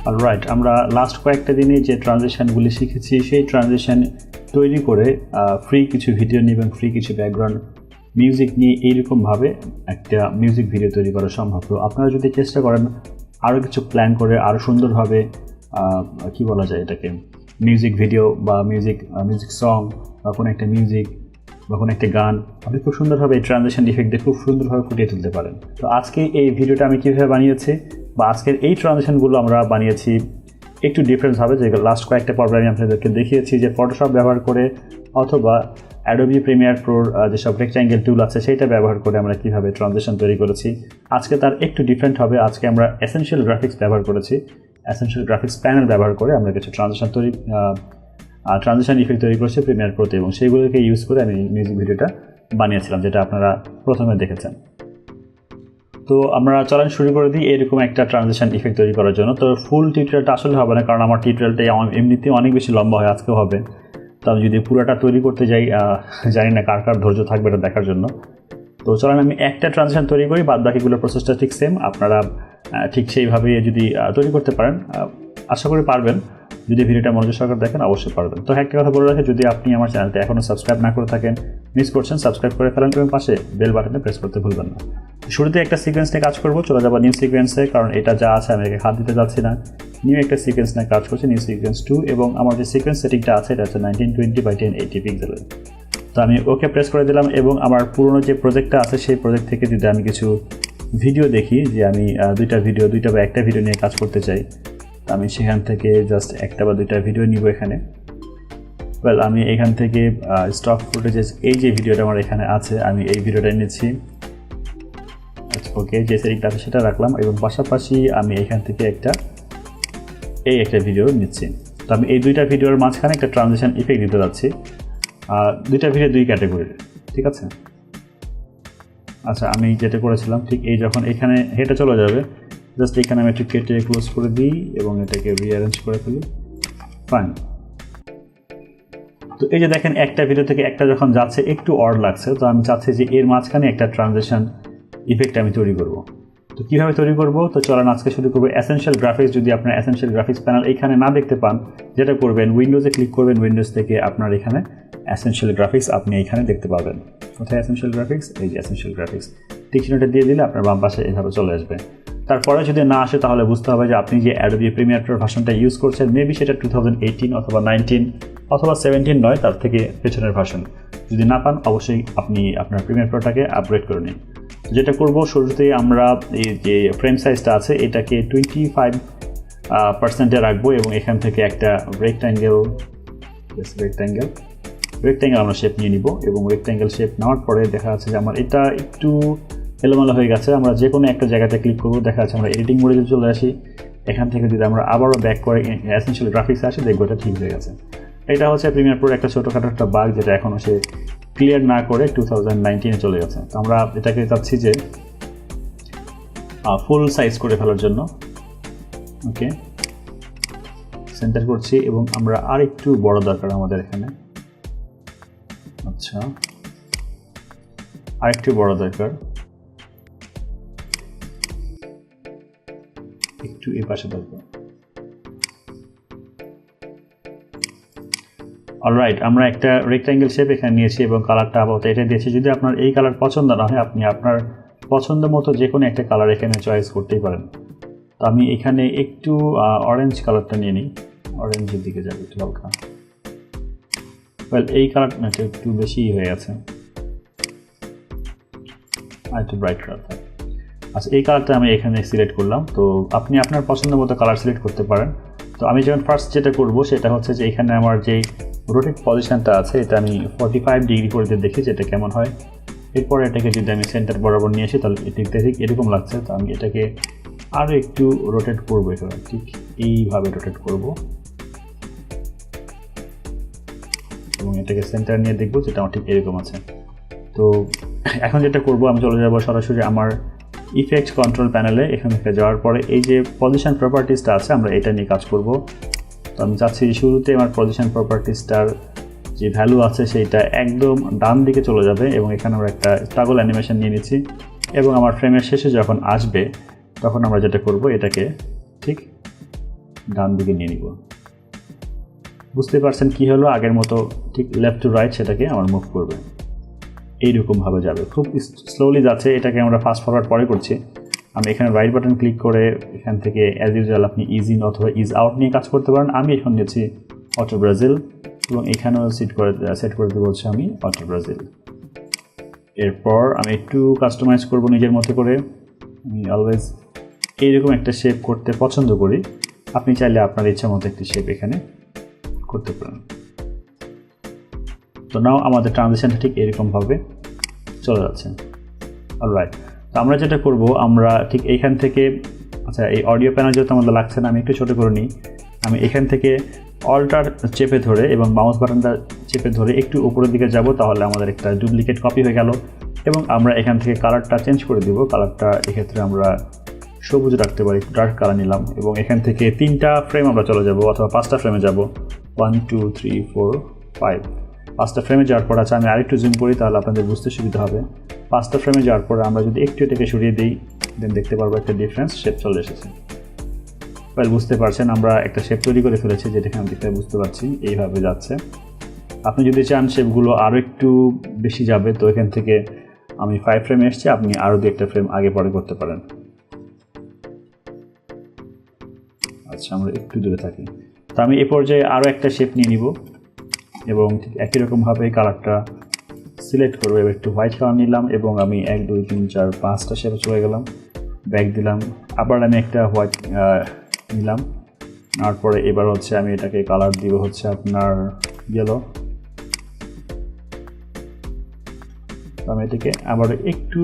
Alright, আমরা last কয়েকটা দিনে যে ট্রানজিশনগুলি শিখেছি সেই ট্রানজিশন তৈরি করে ফ্রি কিছু ভিডিও নিয়ে এবং ফ্রি কিছু ব্যাকগ্রাউন্ড মিউজিক নিয়ে এইরকমভাবে একটা মিউজিক ভিডিও তৈরি করা সম্ভব। তো আপনারা যদি চেষ্টা করেন আরও কিছু প্ল্যান করে আরও সুন্দরভাবে কী বলা যায় এটাকে, মিউজিক ভিডিও বা মিউজিক সং বা কোনো একটা মিউজিক বা কোনো একটা গান আপনি খুব সুন্দরভাবে এই ট্রানজিশন ইফেক্ট দিয়ে খুব সুন্দরভাবে ফুটিয়ে তুলতে পারেন। তো আজকে এই ভিডিওটা আমি কীভাবে বানিয়েছি বা আজকের এই ট্রানজিশনগুলো আমরা বানিয়েছি একটু ডিফারেন্স হবে, যে লাস্ট কয়েকটা পর্বে আমি আপনাদেরকে দেখিয়েছি যে ফটোশপ ব্যবহার করে অথবা অ্যাডোবি প্রিমিয়ার প্রোর যেসব রেক্ট্যাঙ্গেল টুল আছে সেটা ব্যবহার করে আমরা কীভাবে ট্রানজিশন তৈরি করেছি। আজকে তার একটু ডিফারেন্ট হবে, আজকে আমরা এসেনশিয়াল গ্রাফিক্স ব্যবহার করেছি, এসেনশিয়াল গ্রাফিক্স প্যানেল ব্যবহার করে আমরা কিছু ট্রানজিশন ইফেক্ট তৈরি করেছি প্রিমিয়ার প্রোতে এবং সেইগুলোকে ইউজ করে আমি মিউজিক ভিডিওটা বানিয়েছিলাম যেটা আপনারা প্রথমে দেখেছেন। তো আমরা চলেন শুরু করে দিই এরকম একটা ট্রানজিশন ইফেক্ট তৈরি করার জন্য। তো ফুল টিউটোরিয়ালটা আসলে হবে না, কারণ আমার টিউটোরিয়ালটাই এমনিতেই অনেক বেশি লম্বা হয়, আজকেও হবে। তো আমি যদি পুরোটা তৈরি করতে যাই জানি না কার ধৈর্য থাকবে এটা দেখার জন্য। তো চলেন আমি একটা ট্রানজিশন তৈরি করি, বাদ বাকিগুলোর প্রসেসটা ঠিক সেম, আপনারা ঠিক সেইভাবে যদি তৈরি করতে পারেন আশা করি পারবেন। যদি ভিডিওটা মনোযোগ সহকারে দেখেন অবশ্যই পারবেন। তো একটা কথা বলে রাখি, যদি আপনি আমার চ্যানেলটা এখনও সাবস্ক্রাইব না করে থাকেন, মিস করছেন, সাবস্ক্রাইব করে ফেলেন এবং পাশে বেল বাটনে প্রেস করতে ভুলবেন না। শুরুতে একটা সিকোয়েন্স নিয়ে কাজ করবো, চলে যাবো নিউ সিকোয়েন্সে, কারণ এটা যা আছে আমি হাত দিতে যাচ্ছি না। নিউ একটা সিকোয়েন্স নিয়ে কাজ করছি, নিউ সিকোয়েন্স 2, এবং আমার যে সিকোয়েন্স সেটিংটা আছে এটা হচ্ছে 1920x1080 পিক্সেলের। তো আমি ওকে প্রেস করে দিলাম এবং আমার পুরনো যে প্রজেক্টটা আছে সেই প্রজেক্ট থেকে যদি আমি কিছু ভিডিও দেখি, যে আমি দুইটা বা একটা ভিডিও নিয়ে কাজ করতে চাই, আমি সেখান থেকে জাস্ট একটা বা দুইটা ভিডিও নিব এখানে। আমি এখান থেকে স্টক ফুটেজেস এই যে ভিডিওটা আমার এখানে আছে আমি এই ভিডিওটা নিচ্ছি, ওকে, যে সেটিংটা আছে সেটা রাখলাম এবং পাশাপাশি আমি এখান থেকে একটা ভিডিও নিচ্ছি। তো আমি এই দুইটা ভিডিওর মাঝখানে একটা ট্রানজিশন ইফেক্ট দিতে যাচ্ছি, দুইটা ভিডিও দুই ক্যাটাগরির, ঠিক আছে। আচ্ছা, আমি যেটা করেছিলাম ঠিক এই যখন এখানে হেঁটে চলে যাবে, জাস্ট এখানে আমি একটু কেটে ক্লোজ করে দিই এবং এটাকে রিঅ্যারেঞ্জ করে ফেলি, ফাইন। তো এই যে দেখেন একটা ভিডিও থেকে একটা যখন যাচ্ছে একটু অড লাগছে, তো আমি চাচ্ছি যে এর মাঝখানে একটা ট্রানজিশন ইফেক্ট আমি তৈরি করব। তো কীভাবে তৈরি করব? তো চলেন আজকে শুরু করবো এসেনশিয়াল গ্রাফিক্স। যদি আপনার এসেনশিয়াল গ্রাফিক্স প্যানেল এখানে না দেখতে পান, যেটা করবেন উইন্ডোজে ক্লিক করবেন, উইন্ডোজ থেকে আপনার এখানে এসেনশিয়াল গ্রাফিক্স আপনি এখানে দেখতে পাবেন। কোথায় এসেনশিয়াল গ্রাফিক্স? এই যে এসেনশিয়াল গ্রাফিক্স, টিকচিহ্নটা দিয়ে দিলে আপনার বাম পাশে এভাবে চলে আসবে। তারপরে যদি না আসে তাহলে বুঝতে হবে যে আপনি যে অ্যাডোবি প্রিমিয়ার প্রো ভার্সনটা ইউজ করছেন মেবি সেটা 2018 অথবা 19 অথবা 17 নয়, তার থেকে পেছনের ভার্সন। যদি না পান অবশ্যই আপনি আপনার প্রিমিয়ার প্রোটাকে আপগ্রেড করে নিন। যেটা করব, শুরুতেই আমরা এই যে ফ্রেম সাইজটা আছে এটাকে 25% রাখবো এবং এখান থেকে একটা রেক্ট্যাঙ্গেল আমরা শেপ নিয়ে নিব এবং রেক্ট্যাঙ্গেল শেপ নেওয়ার পরে দেখা যাচ্ছে যে আমার এটা একটু এলোমেলো হয়ে গেছে। আমরা যে কোনো একটা জায়গাতে ক্লিক করবো, দেখা যাচ্ছে আমরা এডিটিং মোডে চলে আসি, এখান থেকে যদি আমরা আবারও ব্যাক করে এসেনশিয়াল গ্রাফিক্সে আসি দেখবো এটা ঠিক হয়ে গেছে। এটা হচ্ছে প্রিমিয়ার প্রোর একটা ছোটোখাটো একটা বাগ যেটা এখনও সে ক্লিয়ার না করে 2019-এ চলে গেছে। তো আমরা এটাকে চাচ্ছি যে ফুল সাইজ করে ফেলার জন্য, ওকে, সেন্টার করছি এবং আমরা আর একটু বড় দরকার আমাদের এখানে। আচ্ছা, আর একটু বড় দরকার, একটু এই পাশে দরকার। অলরাইট, আমরা একটা রেক্ট্যাঙ্গেল শেপ এখানে নিয়েছি এবং কালারটা আপাতত এটা দিয়েছি। যদি আপনার এই কালার পছন্দ না হয় আপনি আপনার পছন্দ মতো যে কোনো একটা কালার এখানে চয়েস করতেই পারেন। তো আমি এখানে একটু অরেঞ্জ কালারটা নিয়ে নিই, অরেঞ্জের দিকে যাবে একটু হালকা। এই কালারটা একটু বেশি হয়ে গেছে, আর একটু ব্রাইট কালার। আচ্ছা, এই কালারটা আমি এখানে সিলেক্ট করলাম। তো আপনি আপনার পছন্দ মতো কালার সিলেক্ট করতে পারেন। তো আমি যেমন ফার্স্ট যেটা করব সেটা হচ্ছে যে এখানে আমার যেই রোটেট পজিশনটা আছে এটা আমি 45 ডিগ্রি করে দেখি যেটা কেমন হয়। এরপর এটাকে যদি আমি সেন্টার বরাবর নিয়ে আসি তাহলে দেখতে ঠিক এরকম লাগছে। তো আমি এটাকে আরও একটু রোটেট করবো, এখানে ঠিক এইভাবে রোটেট করব এবং এটাকে সেন্টার নিয়ে দেখবো যেটা আমার ঠিক এরকম আছে। তো এখন যেটা করব, আমি চলে যাব সরাসরি আমার ইফেক্ট কন্ট্রোল প্যানেলে। এখান থেকে যাওয়ার পরে এই যে পজিশন প্রপার্টিসটা আছে আমরা এটা নিয়ে কাজ করব। তো আমি চাচ্ছি শুরুতে আমার পজিশন প্রপার্টিসটার যে ভ্যালু আছে সেইটা একদম ডান দিকে চলে যাবে এবং এখানে আমরা একটা টাগল অ্যানিমেশন নিয়ে নিচ্ছি এবং আমার ফ্রেমের শেষে যখন আসবে তখন আমরা যেটা করব এটাকে ঠিক ডান দিকে নিয়ে নিব। বুঝতে পারছেন কি হলো, আগের মতো ঠিক লেফট টু রাইট সেটাকে আমার মুভ করবে, এইরকমভাবে যাবে, খুব স্লোলি যাচ্ছে। এটাকে আমরা ফাস্ট ফরওয়ার্ড পরে করছি। আমি এখানে রাইট বাটন ক্লিক করে এখান থেকে অ্যাজ ইউজুয়াল আপনি ইজ ইন অথবা ইজ আউট নিয়ে কাজ করতে পারেন। আমি এখন নিয়েছি অটো ব্রাজিল এবং এখানেও সেট করে দেবো হচ্ছে আমি অটো ব্রাজিল। এরপর আমি একটু কাস্টমাইজ করব নিজের মতো করে। আমি অলওয়েজ এইরকম একটা শেপ করতে পছন্দ করি। আপনি চাইলে আপনার ইচ্ছা মতো একটি শেপ এখানে করতে পারেন। তো নাও আমাদের ট্রানজিশনটা ঠিক এরকমভাবে চলে যাচ্ছে। অলরাইট, তো আমরা যেটা করব, আমরা ঠিক এইখান থেকে, আচ্ছা এই অডিও প্যানেল যেহেতু আমাদের লাগছে না, আমি একটু ছোটো করে নিই। আমি এখান থেকে অল্টার চেপে ধরে এবং মাউস বাটনটা চেপে ধরে একটু উপরের দিকে যাব, তাহলে আমাদের একটা ডুপ্লিকেট কপি হয়ে গেল। এবং আমরা এখান থেকে কালারটা চেঞ্জ করে দিব। কালারটা এক্ষেত্রে আমরা সবুজ রাখতে পারি, ডার্ক কালার নিলাম এবং এখান থেকে 3টা ফ্রেম আমরা চলে যাব অথবা 5টা ফ্রেমে যাব। 1 2 3 4 5, 5টা ফ্রেমে যাওয়ার পর, আচ্ছা আমি আরেকটু জুম করি তাহলে আপনাদের বুঝতে সুবিধা হবে। 5টা ফ্রেমে যাওয়ার পরে আমরা যদি একটু এটাকে সরিয়ে দিই, দেন দেখতে পারবো একটা ডিফারেন্স শেপ চলে এসেছে। বুঝতে পারছেন আমরা একটা শেপ তৈরি করে ফেলেছি, যেটা এখান থেকে বুঝতে পারছি এইভাবে যাচ্ছে। আপনি যদি চান শেপগুলো আরও একটু বেশি যাবে, তো এখান থেকে আমি 5 ফ্রেমে এসেছি, আপনি আরও 2-একটা ফ্রেম আগে পরে করতে পারেন। আচ্ছা আমরা একটু দূরে থাকি। তো আমি এ পর্যায়ে আরও একটা শেপ নিয়ে নিব এবং ঠিক একই রকমভাবে কালারটা সিলেক্ট করবো। এবার একটু হোয়াইট কালার নিলাম এবং আমি 1 2 3 4 5টা শেপে চলে গেলাম, ব্যাক দিলাম। আবার আমি একটা হোয়াইট নিলাম, তারপরে এবার হচ্ছে আমি এটাকে কালার দিব হচ্ছে আপনার ইয়েলো। আমি এটাকে আবার একটু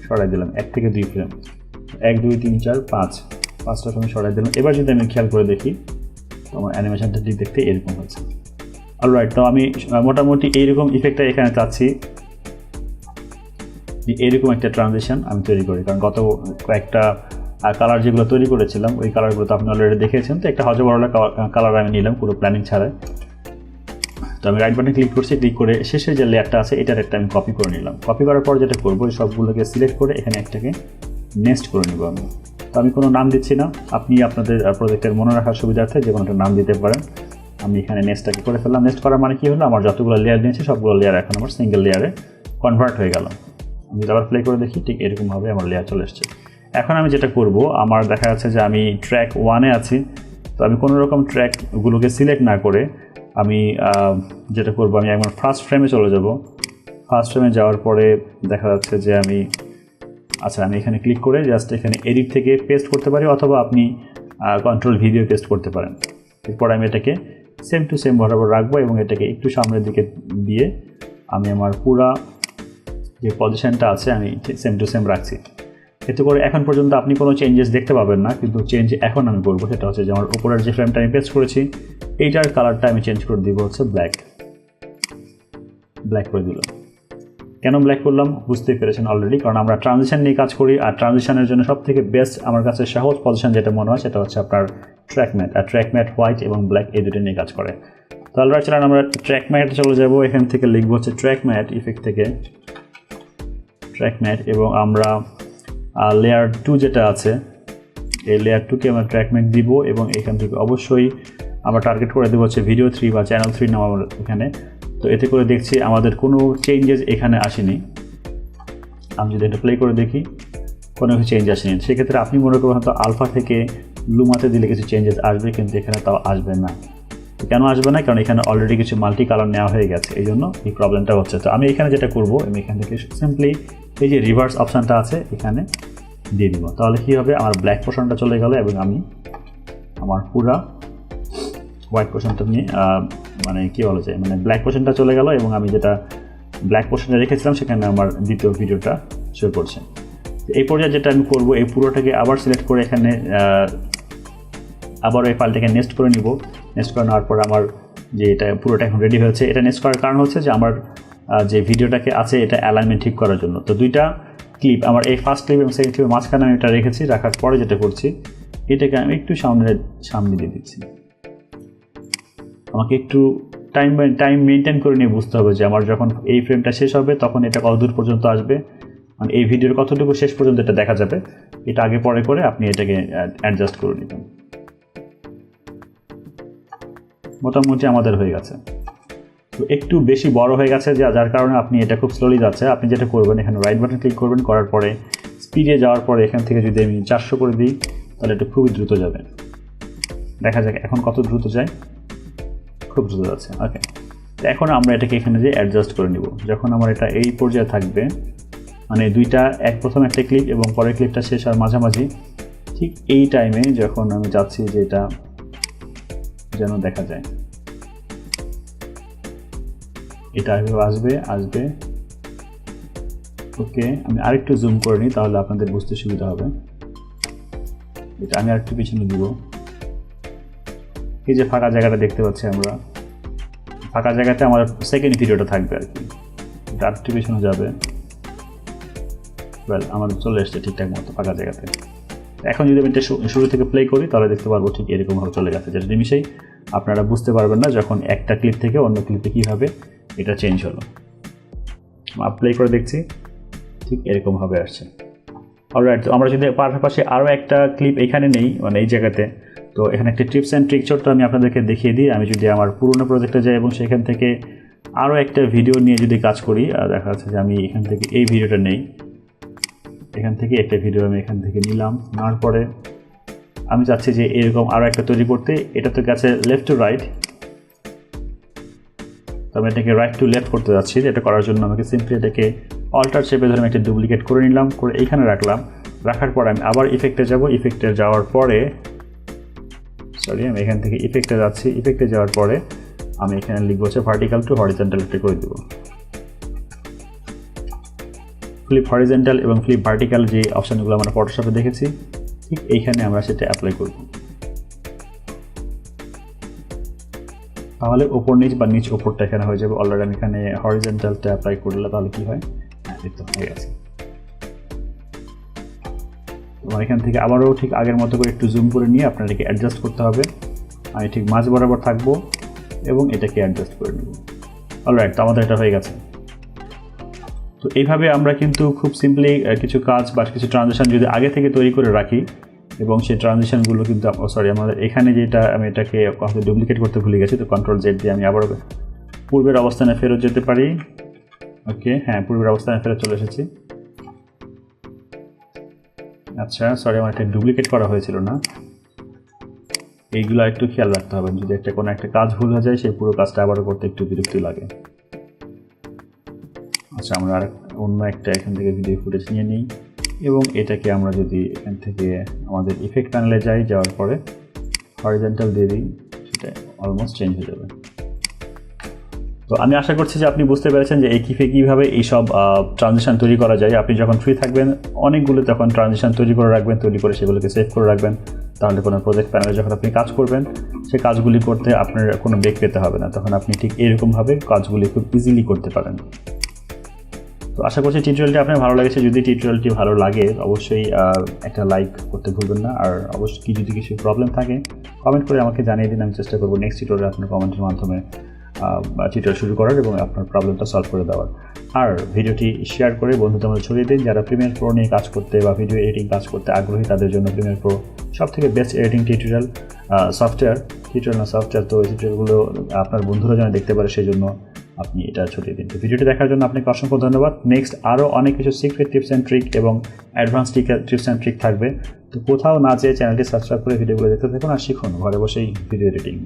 সরাই দিলাম 1 থেকে 2 ফ্রেম, 1 2 3 4 5, 5টা ফ্রেম সরাই দিলাম। এবার যদি আমি খেয়াল করে দেখি, তো আমার অ্যানিমেশনটা ঠিক দেখতে এরকম হচ্ছে। অলরাইট, তো আমি মোটামুটি এইরকম ইফেক্টটা এখানে চাচ্ছি, এইরকম একটা ট্রানজিশন আমি তৈরি করি। কারণ গত কয়েকটা কালার যেগুলো তৈরি করেছিলাম, ওই কালারগুলো তো আপনি অলরেডি দেখেছেন। তো একটা হজবরলা কালার আমি নিলাম পুরো প্ল্যানিং ছাড়াই। তো আমি রাইট বাটনে ক্লিক করছি, ক্লিক করে শেষে যে লেয়ারটা আছে এটার একটা আমি কপি করে নিলাম। কপি করার পর যেটা করবো, এই সবগুলোকে সিলেক্ট করে এখানে একটাকে নেক্সট করে নেব আমি। তো আমি কোনো নাম দিচ্ছি না, আপনি আপনাদের প্রজেক্টের মনে রাখার সুবিধার্থে যে কোনো একটা নাম দিতে পারেন। আমি এখানে নেক্সটটাকে করে ফেললাম। নেক্সট করার মানে কি হলো, আমার যতগুলো লেয়ার নিয়েছি সবগুলো লেয়ার এখন আমার সিঙ্গেল লেয়ারে কনভার্ট হয়ে গেল। আমি আবার প্লে করে দেখি, ঠিক এরকমভাবে আমার লেয়ার চলে এসছে। এখন আমি যেটা করব, আমার দেখা যাচ্ছে যে আমি ট্র্যাক 1-এ আছি। তো আমি কোনো রকম ট্র্যাকগুলোকে সিলেক্ট না করে আমি যেটা করব, আমি একবার ফার্স্ট ফ্রেমে চলে যাব। ফার্স্ট ফ্রেমে যাওয়ার পরে দেখা যাচ্ছে যে আমি এখানে ক্লিক করে জাস্ট এখানে এডিট থেকে পেস্ট করতে পারি, অথবা আপনি কন্ট্রোল ভিডিও পেস্ট করতে পারেন। এরপর আমি এটাকে সেম টু সেম বরাবর রাখবো এবং এটাকে একটু সামনের দিকে দিয়ে আমি আমার পুরা যে পজিশনটা আছে আমি সেম টু সেম রাখছি। এতে করে এখন পর্যন্ত আপনি কোনো চেঞ্জেস দেখতে পাবেন না, কিন্তু চেঞ্জ এখন আমি করবো। সেটা হচ্ছে যে আমার উপরের যে ফ্রেমটা আমি পেস্ট করেছি, এইটার কালারটা আমি চেঞ্জ করে দিব হচ্ছে ব্ল্যাক করে দিলাম। কেন ব্ল্যাক করলাম বুঝতেই পেরেছেন অলরেডি, কারণ আমরা ট্রানজিশন নিয়ে কাজ করি। আর ট্রানজিশনের জন্য সবথেকে বেস্ট আমার কাছে সহজ পজিশন যেটা মনে হয় সেটা হচ্ছে আপনার ট্র্যাক ম্যাট। আর ট্র্যাক ম্যাট হোয়াইট এবং ব্ল্যাক এই দুটো নিয়ে কাজ করে। তো অলরাইট, চলেন আমরা ট্র্যাক ম্যাটে চলে যাব। এখান থেকে লিখবো হচ্ছে ট্র্যাক ম্যাট, ইফেক্ট থেকে ট্র্যাক ম্যাট, এবং আমরা লেয়ার 2 যেটা আছে এই লেয়ার 2কে আমরা ট্র্যাক ম্যাট দিব এবং এখান থেকে অবশ্যই আমরা টার্গেট করে দেবো হচ্ছে ভিডিও 3 বা চ্যানেল 3 নাম আমার এখানে। তো এতে করে দেখছি আমাদের কোনো চেঞ্জেস এখানে আসেনি। আমি যদি এটা প্লে করে দেখি, কোনো কিছু চেঞ্জ আসেনি। সেক্ষেত্রে আপনি মনে করবেন হয়তো আলফা থেকে লুমাতে দিলে কিছু চেঞ্জেস আসবে, কিন্তু এখানে তাও আসবে না। তো কেন আসবে না? কারণ এখানে অলরেডি কিছু মাল্টি কালার নেওয়া হয়ে গেছে, এই জন্য এই প্রবলেমটা হচ্ছে। তো আমি এখানে যেটা করবো, আমি এখান থেকে সিম্পলি এই যে রিভার্স অপশানটা আছে এখানে দিয়ে দিব। তাহলে কী হবে, আমার ব্ল্যাক পোর্শনটা চলে গেল এবং আমি আমার পুরা হোয়াইট পোর্শনটা নিয়ে কী বলা যায়, ব্ল্যাক পোর্শনটা চলে গেল এবং আমি যেটা ব্ল্যাক পোর্শনে রেখেছিলাম সেখানে আমার দ্বিতীয় ভিডিওটা শো করছে। এই পর্যায়ে যেটা আমি করবো, এই পুরোটাকে আবার সিলেক্ট করে এখানে আবার এই ফাইলটাকে নেক্সট করে নিব। নেক্সট করে নেওয়ার পর আমার যে এটা পুরোটা এখন রেডি হয়েছে, এটা নেক্সট করার কারণ হচ্ছে যে আমার যে ভিডিওটাকে আছে এটা অ্যালাইনমেন্ট ঠিক করার জন্য। তো দুইটা ক্লিপ, আমার এই ফার্স্ট ক্লিপ এবং সেকেন্ড ক্লিপের মাঝখানে আমি এটা রেখেছি। রাখার পরে যেটা করছি, এটাকে আমি একটু সামনে দিয়ে দিচ্ছি। আমাকে একটু টাইম মেনটেন করে নিয়ে বুঝতে হবে যে আমার যখন এই ফ্রেমটা শেষ হবে তখন এটা কত দূর পর্যন্ত আসবে, এই ভিডিওর কতটুকু শেষ পর্যন্ত এটা দেখা যাবে। এটা আগে পরে করে আপনি এটাকে অ্যাডজাস্ট করে নেবেন। মোটামুটি আমাদের হয়ে গেছে। তো একটু বেশি বড় হয়ে গেছে যার কারণে আপনি এটা খুব স্লোলি যাচ্ছে। আপনি যেটা করবেন, এখানে রাইট বাটন ক্লিক করবেন, করার পরে স্পিডে যাওয়ার পরে এখান থেকে যদি আমি 400 করে দিই তাহলে এটা খুবই দ্রুত যাবে। দেখা যাক এখন কত দ্রুত যায়, খুব দ্রুত যাচ্ছে। ওকে, তো এখন আমরা এটাকে এখানে যে অ্যাডজাস্ট করে নিব। যখন আমার এটা এই পর্যায়ে থাকবে, মানে দুইটা প্রথম একটা ক্লিপ এবং পরের ক্লিপটা শেষ আর মাঝামাঝি, ঠিক এই টাইমে যখন আমি যাচ্ছি যে এটা যেন দেখা যায়, এটা আসবে। ওকে, আমি আরেকটু জুম করে নিই তাহলে আপনাদের বুঝতে সুবিধা হবে। এটা আমি আরেকটু পিছনে দিব। এই যে ফাঁকা জায়গাটা দেখতে পাচ্ছি আমরা, ফাঁকা জায়গাতে আমার সেকেন্ড ভিডিওটা থাকবে আর কি। এটা আরেকটু পিছনে যাবে। আমার চলে এসছে ঠিকঠাক মতো ফাঁকা জায়গাতে। এখন যদি আমি এটা শুরু থেকে প্লে করি তাহলে দেখতে পারবো ঠিক এরকমভাবে চলে গেছে, যেটা নিমিশেই আপনারা বুঝতে পারবেন না যখন একটা ক্লিপ থেকে অন্য ক্লিপে কীভাবে এটা চেঞ্জ হলো। প্লে করে দেখছি, ঠিক এরকমভাবে আসছে। অলরাইট, তো আমরা যদি পাশাপাশি আরও একটা ক্লিপ এখানে নেই, মানে এই জায়গাতে, তো এখানে একটা টিপস অ্যান্ড ট্রিক ছোট্ট আমি আপনাদেরকে দেখিয়ে দিই। আমি যদি আমার পুরোনো প্রজেক্টে যাই এবং সেখান থেকে আরও একটা ভিডিও নিয়ে যদি কাজ করি, দেখা যাচ্ছে যে আমি এখান থেকে এই ভিডিওটা নেই, এখান থেকে একটা ভিডিও আমি এখান থেকে নিলাম, নেওয়ার পরে আমি চাচ্ছি যে এরকম আরও একটা তৈরি করতে। এটা তো গেছে লেফট টু রাইট, তো আমি এটাকে রাইট টু লেফট করতে যাচ্ছি। এটা করার জন্য আমাকে সিম্পলি এটাকে অল্টার শেপে ধরে আমি একটা ডুপ্লিকেট করে নিলাম, করে এইখানে রাখার পরে আমি আবার ইফেক্টে যাব। ইফেক্টে যাওয়ার পরে আমি এখান থেকে ইফেক্টে যাচ্ছি। ইফেক্টে যাওয়ার পরে আমি এখানে লিখবো হচ্ছে ভার্টিক্যাল টু হরিজন্টাল করে দেবো। ফ্লিপ হরিজন্টাল এবং ফ্লিপ ভার্টিক্যাল যে অপশানগুলো আমরা ফটোশপে দেখেছি, ঠিক এইখানে আমরা সেটা অ্যাপ্লাই করব। তাহলে ওপর নিচ বা নিচ ওপরটা এখানে হয়ে যাবে। অলরেডি আমি এখানে হরিজন্টালটা অ্যাপ্লাই করলে তাহলে কী হয়, দেখতে হয়ে গেছে। তোমার এখান থেকে আবারও ঠিক আগের মতো করে একটু জুম করে নিয়ে আপনার এটাকে অ্যাডজাস্ট করতে হবে। আমি ঠিক মাঝ বরাবর থাকবো এবং এটাকে অ্যাডজাস্ট করে নেব। অলরাইট, তো আমাদের এটা হয়ে গেছে। তো এইভাবে আমরা কিন্তু খুব সিম্পলি কিছু কাজ বা কিছু ট্রানজিশন যদি আগে থেকে তৈরি করে রাখি এবং সেই ট্রানজিশনগুলো কিন্তু আমাদের এখানে যেটা আমি এটাকে ডুপ্লিকেট করতে ভুলে গেছি, তো কন্ট্রোল জেড দিয়ে আমি আবার পূর্বের অবস্থানে ফেরত যেতে পারি। ওকে, হ্যাঁ, পূর্বের অবস্থানে ফেরত চলে এসেছি। আচ্ছা, আমার একটা ডুপ্লিকেট করা হয়েছিল না, এইগুলো একটু খেয়াল রাখতে হবে। যদি কোনো একটা কাজ ভুল হয়ে যায়, সেই পুরো কাজটা আবারও করতে একটু বিরক্তি লাগে। আচ্ছা, আমরা অন্য একটা এখান থেকে ভিডিও ফুটেজ নিয়ে নিই এবং এটাকে আমরা যদি এখান থেকে আমাদের ইফেক্ট প্যানেলে যাওয়ার পরে হরিজন্টাল দিয়ে দিই, সেটা অলমোস্ট চেঞ্জ হয়ে যাবে। তো আমি আশা করছি যে আপনি বুঝতে পেরেছেন যে কীভাবে এইসব ট্রানজিশন তৈরি করা যায়। আপনি যখন ফ্রি থাকবেন অনেকগুলো তখন ট্রানজিশন তৈরি করে রাখবেন, তৈরি করে সেগুলোকে সেভ করে রাখবেন। তাহলে কোনো প্রজেক্ট প্যানেলে যখন আপনি কাজ করবেন, সেই কাজগুলি করতে আপনার কোনো ব্রেক পেতে হবে না। তখন আপনি ঠিক এরকমভাবে কাজগুলি খুব ইজিলি করতে পারেন। তো আশা করছি টিউটোরিয়ালটি আপনার ভালো লেগেছে। যদি টিউটোরিয়ালটি ভালো লাগে অবশ্যই একটা লাইক করতে ভুলবেন না। আর অবশ্যই যদি কিছু প্রবলেম থাকে কমেন্ট করে আমাকে জানিয়ে দিন। আমি চেষ্টা করবো নেক্সট টিউটোরিয়ালে আপনার কমেন্টের মাধ্যমে টিউটোরিয়াল শুরু করার এবং আপনার প্রবলেমটা সলভ করে দেওয়ার। আর ভিডিওটি শেয়ার করে বন্ধুদের মধ্যে ছড়িয়ে দিন। যারা প্রিমিয়ার প্রো নিয়ে কাজ করতে বা ভিডিও এডিটিং কাজ করতে আগ্রহী, তাদের জন্য প্রিমিয়ার প্রো সবথেকে বেস্ট এডিটিং সফটওয়্যার। তো এই টিউটোরিয়ালগুলো আপনার বন্ধুরা যেন দেখতে পারে, সেই জন্য আপনি এটা ছড়িয়ে দিন। তো ভিডিওটি দেখার জন্য আপনাকে অসংখ্য ধন্যবাদ। নেক্সট আরও অনেক কিছু সিক্রেট টিপস অ্যান্ড ট্রিক এবং অ্যাডভান্স টিপস অ্যান্ড ট্রিক থাকবে। তো কোথাও না যেয়ে চ্যানেলটি সাবস্ক্রাইব করে ভিডিওগুলো দেখতে থাকুন আর শিখুন ঘরে বসেই ভিডিও এডিটিং।